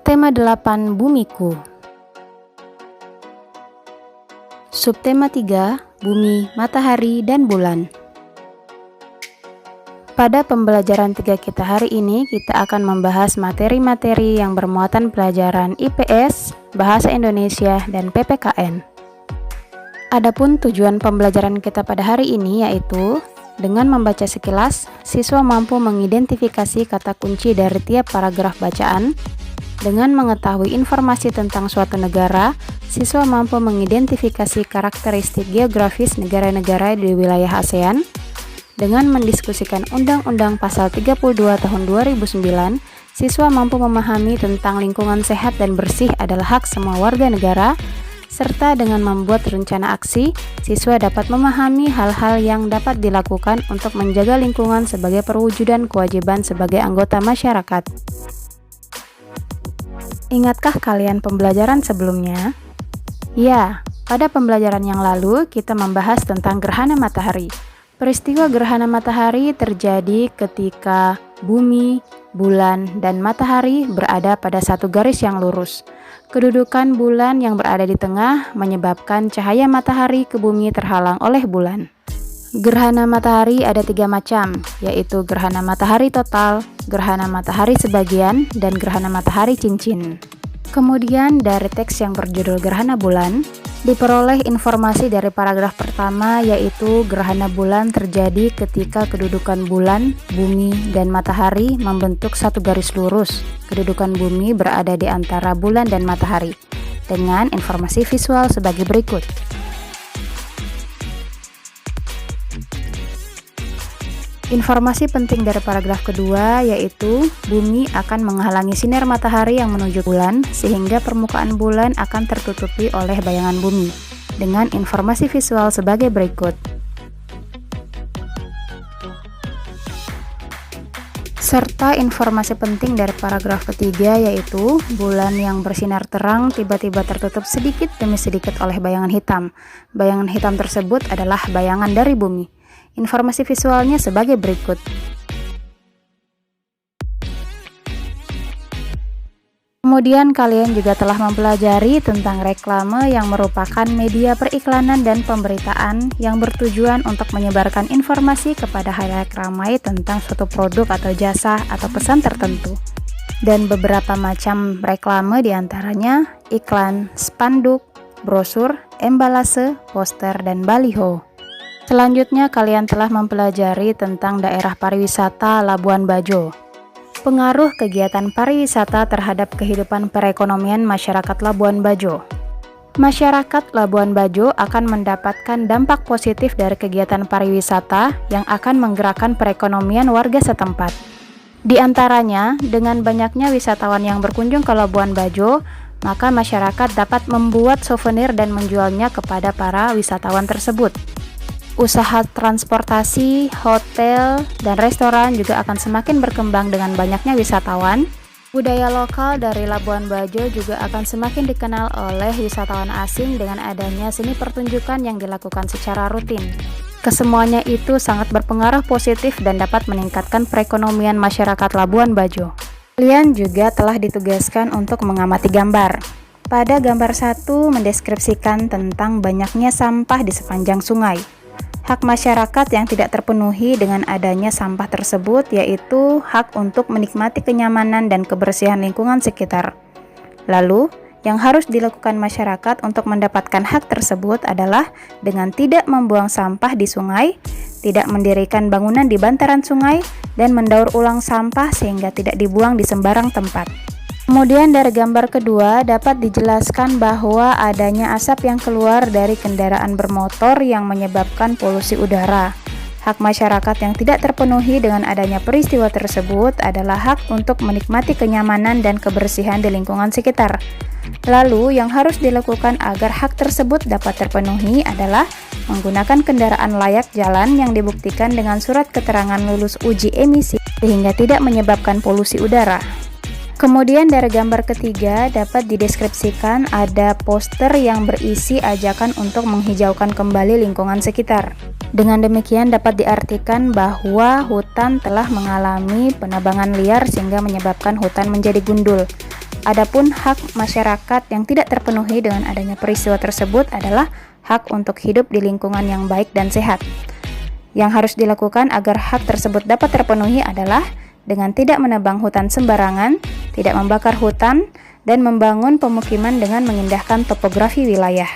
Subtema 8 Bumiku. Subtema 3 Bumi, Matahari, dan Bulan. Pada pembelajaran 3 kita hari ini, kita akan membahas materi-materi yang bermuatan pelajaran IPS, Bahasa Indonesia, dan PPKN. Adapun tujuan pembelajaran kita pada hari ini yaitu dengan membaca sekilas, siswa mampu mengidentifikasi kata kunci dari tiap paragraf bacaan. Dengan mengetahui informasi tentang suatu negara, siswa mampu mengidentifikasi karakteristik geografis negara-negara di wilayah ASEAN. Dengan mendiskusikan Undang-Undang Pasal 32 Tahun 2009, siswa mampu memahami tentang lingkungan sehat dan bersih adalah hak semua warga negara. Serta dengan membuat rencana aksi, siswa dapat memahami hal-hal yang dapat dilakukan untuk menjaga lingkungan sebagai perwujudan kewajiban sebagai anggota masyarakat. Ingatkah kalian pembelajaran sebelumnya? Ya, pada pembelajaran yang lalu kita membahas tentang gerhana matahari. Peristiwa gerhana matahari terjadi ketika bumi, bulan, dan matahari berada pada satu garis yang lurus. Kedudukan bulan yang berada di tengah menyebabkan cahaya matahari ke bumi terhalang oleh bulan. Gerhana matahari ada 3 macam, yaitu gerhana matahari total, gerhana matahari sebagian, dan gerhana matahari cincin. Kemudian dari teks yang berjudul gerhana bulan, diperoleh informasi dari paragraf pertama, yaitu gerhana bulan terjadi ketika kedudukan bulan, bumi, dan matahari membentuk satu garis lurus. Kedudukan bumi berada di antara bulan dan matahari, dengan informasi visual sebagai berikut. Informasi penting dari paragraf kedua yaitu bumi akan menghalangi sinar matahari yang menuju bulan sehingga permukaan bulan akan tertutupi oleh bayangan bumi dengan informasi visual sebagai berikut. Serta informasi penting dari paragraf ketiga yaitu bulan yang bersinar terang tiba-tiba tertutup sedikit demi sedikit oleh bayangan hitam. Bayangan hitam tersebut adalah bayangan dari bumi. Informasi visualnya sebagai berikut. Kemudian kalian juga telah mempelajari tentang reklame yang merupakan media periklanan dan pemberitaan yang bertujuan untuk menyebarkan informasi kepada halayak ramai tentang suatu produk atau jasa atau pesan tertentu. Dan beberapa macam reklame diantaranya iklan, spanduk, brosur, embalase, poster, dan baliho. Selanjutnya kalian telah mempelajari tentang daerah pariwisata Labuan Bajo. Pengaruh kegiatan pariwisata terhadap kehidupan perekonomian masyarakat Labuan Bajo. Masyarakat Labuan Bajo akan mendapatkan dampak positif dari kegiatan pariwisata yang akan menggerakkan perekonomian warga setempat. Di antaranya, dengan banyaknya wisatawan yang berkunjung ke Labuan Bajo, maka masyarakat dapat membuat souvenir dan menjualnya kepada para wisatawan tersebut. Usaha transportasi, hotel, dan restoran juga akan semakin berkembang dengan banyaknya wisatawan. Budaya lokal dari Labuan Bajo juga akan semakin dikenal oleh wisatawan asing dengan adanya seni pertunjukan yang dilakukan secara rutin. Kesemuanya itu sangat berpengaruh positif dan dapat meningkatkan perekonomian masyarakat Labuan Bajo. Kalian juga telah ditugaskan untuk mengamati gambar. Pada gambar 1 mendeskripsikan tentang banyaknya sampah di sepanjang sungai. Hak masyarakat yang tidak terpenuhi dengan adanya sampah tersebut yaitu hak untuk menikmati kenyamanan dan kebersihan lingkungan sekitar. Lalu, yang harus dilakukan masyarakat untuk mendapatkan hak tersebut adalah dengan tidak membuang sampah di sungai, tidak mendirikan bangunan di bantaran sungai, dan mendaur ulang sampah sehingga tidak dibuang di sembarang tempat. Kemudian dari gambar kedua dapat dijelaskan bahwa adanya asap yang keluar dari kendaraan bermotor yang menyebabkan polusi udara. Hak masyarakat yang tidak terpenuhi dengan adanya peristiwa tersebut adalah hak untuk menikmati kenyamanan dan kebersihan di lingkungan sekitar. Lalu yang harus dilakukan agar hak tersebut dapat terpenuhi adalah menggunakan kendaraan layak jalan yang dibuktikan dengan surat keterangan lulus uji emisi sehingga tidak menyebabkan polusi udara. Kemudian dari gambar ketiga dapat dideskripsikan ada poster yang berisi ajakan untuk menghijaukan kembali lingkungan sekitar. Dengan demikian dapat diartikan bahwa hutan telah mengalami penebangan liar sehingga menyebabkan hutan menjadi gundul. Adapun hak masyarakat yang tidak terpenuhi dengan adanya peristiwa tersebut adalah hak untuk hidup di lingkungan yang baik dan sehat. Yang harus dilakukan agar hak tersebut dapat terpenuhi adalah dengan tidak menebang hutan sembarangan, tidak membakar hutan, dan membangun pemukiman dengan mengindahkan topografi wilayah.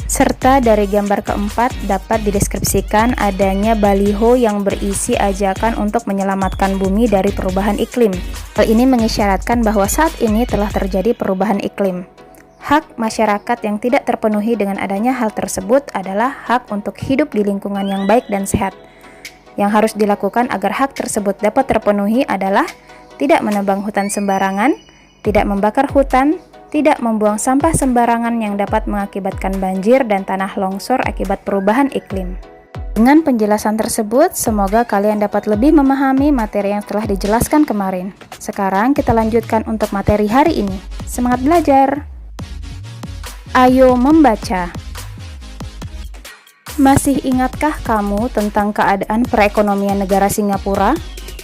Serta dari gambar keempat dapat dideskripsikan adanya baliho yang berisi ajakan untuk menyelamatkan bumi dari perubahan iklim. Hal ini mengisyaratkan bahwa saat ini telah terjadi perubahan iklim. Hak masyarakat yang tidak terpenuhi dengan adanya hal tersebut adalah hak untuk hidup di lingkungan yang baik dan sehat. Yang harus dilakukan agar hak tersebut dapat terpenuhi adalah tidak menebang hutan sembarangan, tidak membakar hutan, tidak membuang sampah sembarangan yang dapat mengakibatkan banjir dan tanah longsor akibat perubahan iklim. Dengan penjelasan tersebut, semoga kalian dapat lebih memahami materi yang telah dijelaskan kemarin. Sekarang kita lanjutkan untuk materi hari ini. Semangat belajar! Ayo membaca. Masih ingatkah kamu tentang keadaan perekonomian negara Singapura?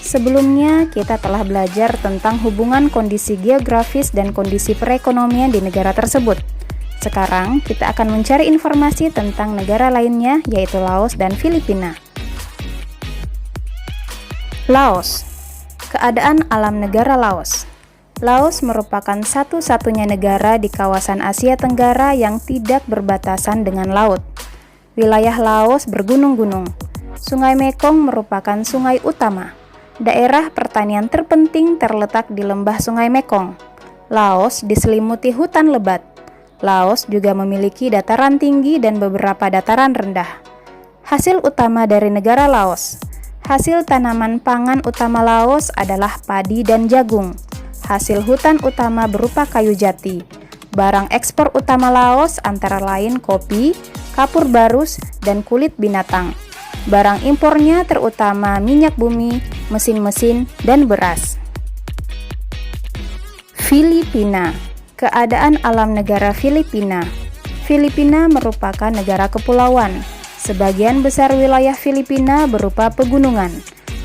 Sebelumnya, kita telah belajar tentang hubungan kondisi geografis dan kondisi perekonomian di negara tersebut. Sekarang, kita akan mencari informasi tentang negara lainnya, yaitu Laos dan Filipina. Laos. Keadaan alam negara Laos. Laos merupakan satu-satunya negara di kawasan Asia Tenggara yang tidak berbatasan dengan laut. Wilayah Laos bergunung-gunung. Sungai Mekong merupakan sungai utama. Daerah pertanian terpenting terletak di lembah Sungai Mekong. Laos diselimuti hutan lebat. Laos juga memiliki dataran tinggi dan beberapa dataran rendah. Hasil utama dari negara Laos. Hasil tanaman pangan utama Laos adalah padi dan jagung. Hasil hutan utama berupa kayu jati. Barang ekspor utama Laos antara lain kopi, kapur barus, dan kulit binatang. Barang impornya terutama minyak bumi, mesin-mesin, dan beras. Filipina. Keadaan alam negara Filipina. Filipina merupakan negara kepulauan. Sebagian besar wilayah Filipina berupa pegunungan.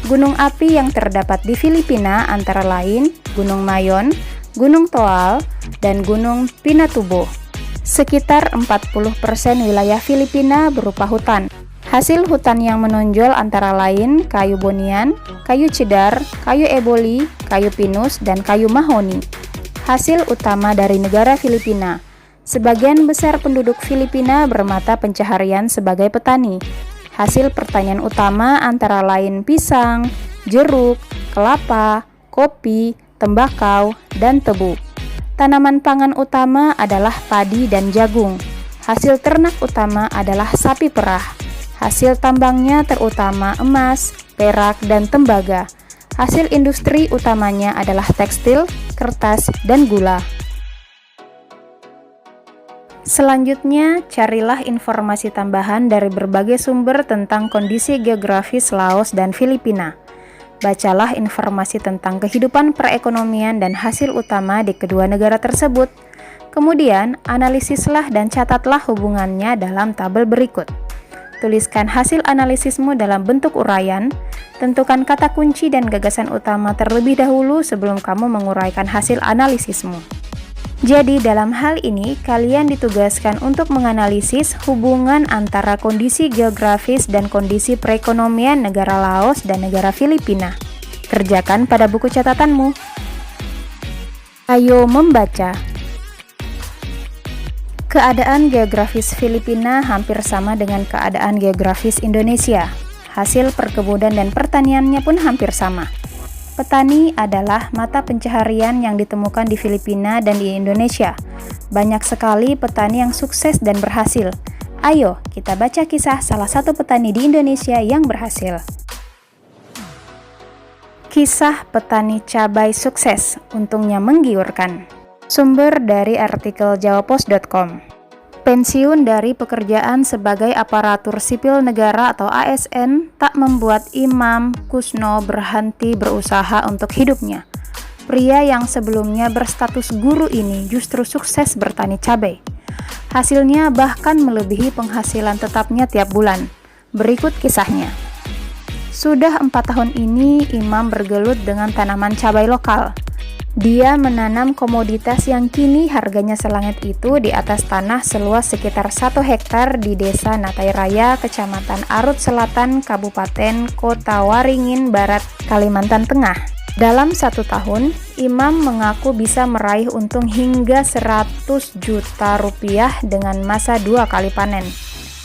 Gunung api yang terdapat di Filipina antara lain Gunung Mayon, Gunung Toal, dan Gunung Pinatubo. Sekitar 40% wilayah Filipina berupa hutan. Hasil hutan yang menonjol antara lain kayu bonian, kayu cedar, kayu eboli, kayu pinus, dan kayu mahoni. Hasil utama dari negara Filipina. Sebagian besar penduduk Filipina bermata pencaharian sebagai petani. Hasil pertanian utama antara lain pisang, jeruk, kelapa, kopi, tembakau, dan tebu. Tanaman pangan utama adalah padi dan jagung. Hasil ternak utama adalah sapi perah. Hasil tambangnya terutama emas, perak, dan tembaga. Hasil industri utamanya adalah tekstil, kertas, dan gula. Selanjutnya, carilah informasi tambahan dari berbagai sumber tentang kondisi geografis Laos dan Filipina. Bacalah informasi tentang kehidupan perekonomian dan hasil utama di kedua negara tersebut. Kemudian, analisislah dan catatlah hubungannya dalam tabel berikut. Tuliskan hasil analisismu dalam bentuk uraian. Tentukan kata kunci dan gagasan utama terlebih dahulu sebelum kamu menguraikan hasil analisismu. Jadi, dalam hal ini, kalian ditugaskan untuk menganalisis hubungan antara kondisi geografis dan kondisi perekonomian negara Laos dan negara Filipina. Kerjakan pada buku catatanmu. Ayo membaca. Keadaan geografis Filipina hampir sama dengan keadaan geografis Indonesia. Hasil perkebunan dan pertaniannya pun hampir sama. Petani adalah mata pencaharian yang ditemukan di Filipina dan di Indonesia. Banyak sekali petani yang sukses dan berhasil. Ayo, kita baca kisah salah satu petani di Indonesia yang berhasil. Kisah petani cabai sukses, untungnya menggiurkan. Sumber dari artikel jawapos.com. Pensiun dari pekerjaan sebagai aparatur sipil negara atau ASN tak membuat Imam Kusno berhenti berusaha untuk hidupnya. Pria yang sebelumnya berstatus guru ini justru sukses bertani cabai. Hasilnya bahkan melebihi penghasilan tetapnya tiap bulan. Berikut kisahnya. Sudah 4 tahun ini Imam bergelut dengan tanaman cabai lokal. Dia menanam komoditas yang kini harganya selangit itu di atas tanah seluas sekitar 1 hektar di Desa Natai Raya, Kecamatan Arut Selatan, Kabupaten Kota Waringin Barat, Kalimantan Tengah. Dalam 1 tahun, Imam mengaku bisa meraih untung hingga 100 juta rupiah dengan masa 2 kali panen.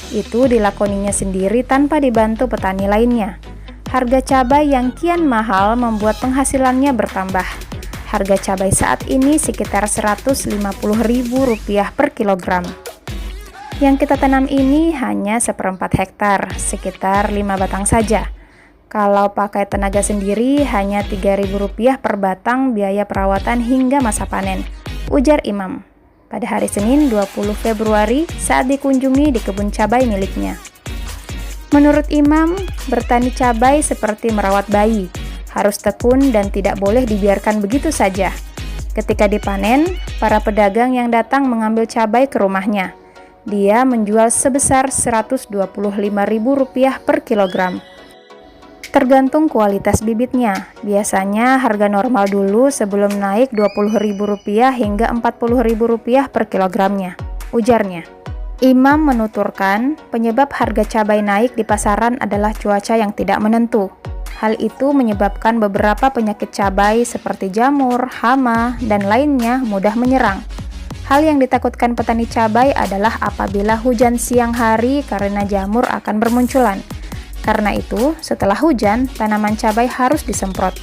Itu dilakoninya sendiri tanpa dibantu petani lainnya. Harga cabai yang kian mahal membuat penghasilannya bertambah. Harga cabai saat ini sekitar Rp150.000 per kilogram. Yang kita tanam ini hanya 1/4 hektar, sekitar 5 batang saja. Kalau pakai tenaga sendiri hanya Rp3.000 per batang biaya perawatan hingga masa panen, ujar Imam pada hari Senin 20 Februari saat dikunjungi di kebun cabai miliknya. Menurut Imam, bertani cabai seperti merawat bayi, harus tekun dan tidak boleh dibiarkan begitu saja. Ketika dipanen, para pedagang yang datang mengambil cabai ke rumahnya. Dia menjual sebesar Rp125.000 per kilogram. Tergantung kualitas bibitnya. Biasanya harga normal dulu sebelum naik Rp20.000 hingga Rp40.000 per kilogramnya, ujarnya. Imam menuturkan, penyebab harga cabai naik di pasaran adalah cuaca yang tidak menentu. Hal itu menyebabkan beberapa penyakit cabai seperti jamur, hama, dan lainnya mudah menyerang. Hal yang ditakutkan petani cabai adalah apabila hujan siang hari karena jamur akan bermunculan. Karena itu, setelah hujan, tanaman cabai harus disemprot.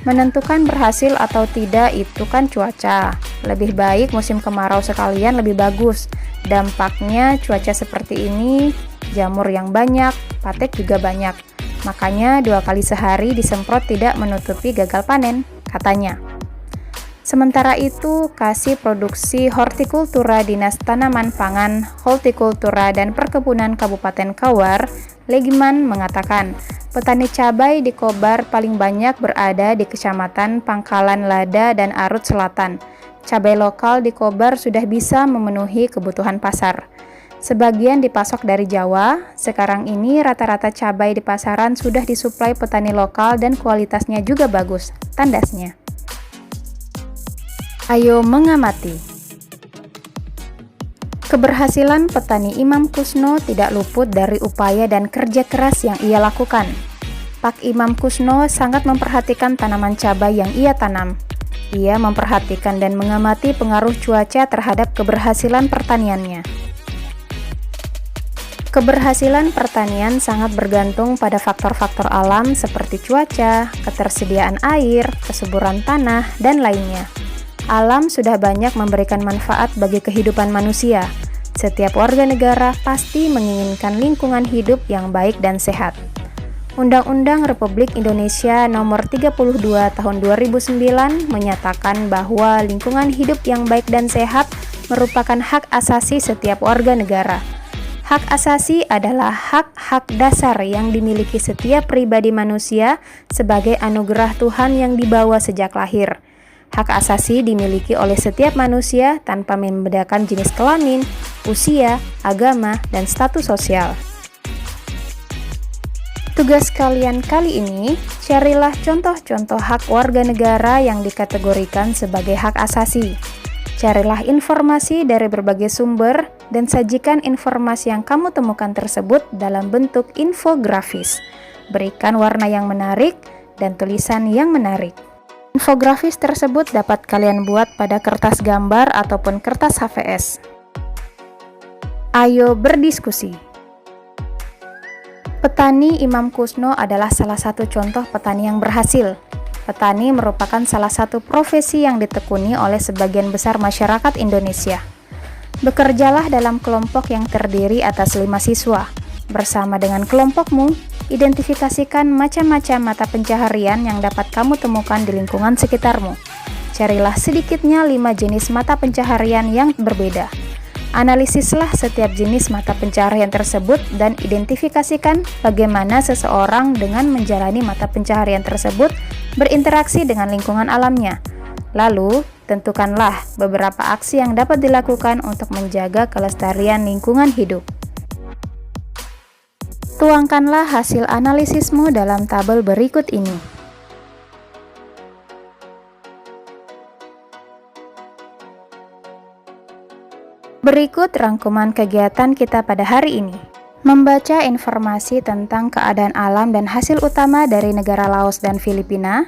Menentukan berhasil atau tidak itu kan cuaca. Lebih baik musim kemarau sekalian lebih bagus. Dampaknya cuaca seperti ini, jamur yang banyak, patek juga banyak. Makanya 2 kali sehari disemprot tidak menutupi gagal panen, katanya. Sementara itu, Kasih Produksi Hortikultura Dinas Tanaman Pangan, Hortikultura dan Perkebunan Kabupaten Kawar, Legiman mengatakan, petani cabai di Kobar paling banyak berada di Kecamatan Pangkalan Lada dan Arut Selatan. Cabai lokal di Kobar sudah bisa memenuhi kebutuhan pasar. Sebagian dipasok dari Jawa, sekarang ini rata-rata cabai di pasaran sudah disuplai petani lokal dan kualitasnya juga bagus, tandasnya. Ayo mengamati. Keberhasilan petani Imam Kusno tidak luput dari upaya dan kerja keras yang ia lakukan. Pak Imam Kusno sangat memperhatikan tanaman cabai yang ia tanam. Ia memperhatikan dan mengamati pengaruh cuaca terhadap keberhasilan pertaniannya. Keberhasilan pertanian sangat bergantung pada faktor-faktor alam seperti cuaca, ketersediaan air, kesuburan tanah, dan lainnya. Alam sudah banyak memberikan manfaat bagi kehidupan manusia. Setiap warga negara pasti menginginkan lingkungan hidup yang baik dan sehat. Undang-Undang Republik Indonesia Nomor 32 Tahun 2009 menyatakan bahwa lingkungan hidup yang baik dan sehat merupakan hak asasi setiap warga negara. Hak asasi adalah hak-hak dasar yang dimiliki setiap pribadi manusia sebagai anugerah Tuhan yang dibawa sejak lahir. Hak asasi dimiliki oleh setiap manusia tanpa membedakan jenis kelamin, usia, agama, dan status sosial. Tugas kalian kali ini, carilah contoh-contoh hak warga negara yang dikategorikan sebagai hak asasi. Carilah informasi dari berbagai sumber dan sajikan informasi yang kamu temukan tersebut dalam bentuk infografis. Berikan warna yang menarik dan tulisan yang menarik. Infografis tersebut dapat kalian buat pada kertas gambar ataupun kertas HVS. Ayo berdiskusi. Petani Imam Kusno adalah salah satu contoh petani yang berhasil. Petani merupakan salah satu profesi yang ditekuni oleh sebagian besar masyarakat Indonesia. Bekerjalah dalam kelompok yang terdiri atas 5 siswa. Bersama dengan kelompokmu, identifikasikan macam-macam mata pencaharian yang dapat kamu temukan di lingkungan sekitarmu. Carilah sedikitnya 5 jenis mata pencaharian yang berbeda. Analisislah setiap jenis mata pencaharian tersebut dan identifikasikan bagaimana seseorang dengan menjalani mata pencaharian tersebut berinteraksi dengan lingkungan alamnya. Lalu, tentukanlah beberapa aksi yang dapat dilakukan untuk menjaga kelestarian lingkungan hidup. Tuangkanlah hasil analisismu dalam tabel berikut ini. Berikut rangkuman kegiatan kita pada hari ini. Membaca informasi tentang keadaan alam dan hasil utama dari negara Laos dan Filipina,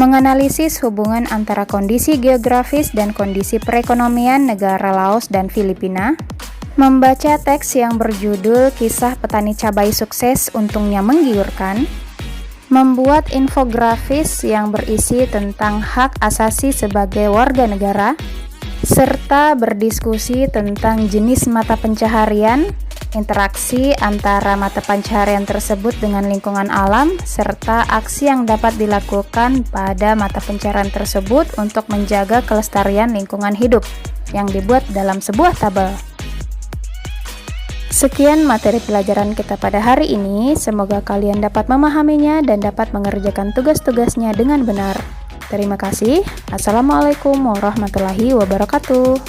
menganalisis hubungan antara kondisi geografis dan kondisi perekonomian negara Laos dan Filipina, membaca teks yang berjudul Kisah Petani Cabai Sukses Untungnya Menggiurkan, membuat infografis yang berisi tentang hak asasi sebagai warga negara, serta berdiskusi tentang jenis mata pencaharian, interaksi antara mata pencaharian tersebut dengan lingkungan alam, serta aksi yang dapat dilakukan pada mata pencaharian tersebut untuk menjaga kelestarian lingkungan hidup yang dibuat dalam sebuah tabel. Sekian materi pelajaran kita pada hari ini, semoga kalian dapat memahaminya dan dapat mengerjakan tugas-tugasnya dengan benar. Terima kasih. Assalamualaikum warahmatullahi wabarakatuh.